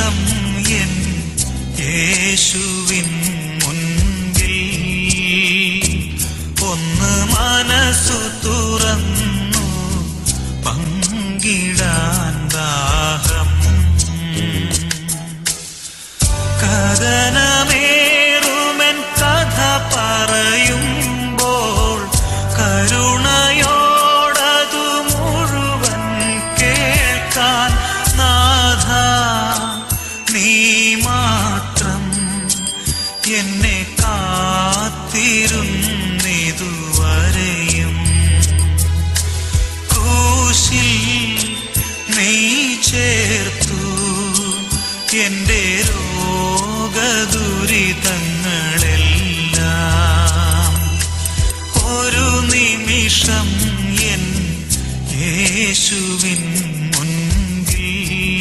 നിമിഷം എൻ യേശുവിൻ മുൻപിൽ ഒന്ന് മനസ്സു തുറന്നു പങ്കിടാൻ ദാഹം. കഥനമേറുമെൻ കഥ പറയുമ്പോൾ കരുണയോടതു മുഴുവൻ കേൾക്കാൻ നാഥ നീ മാത്രം എന്നെ കാത്തിരുന്നിതുവരെയും. ക്രൂശിൽ നീ ചേർത്തു എന്റെ രോഗദുരിതങ്ങളെല്ലാം. ഒരു നിമിഷം എൻ യേശുവിൻ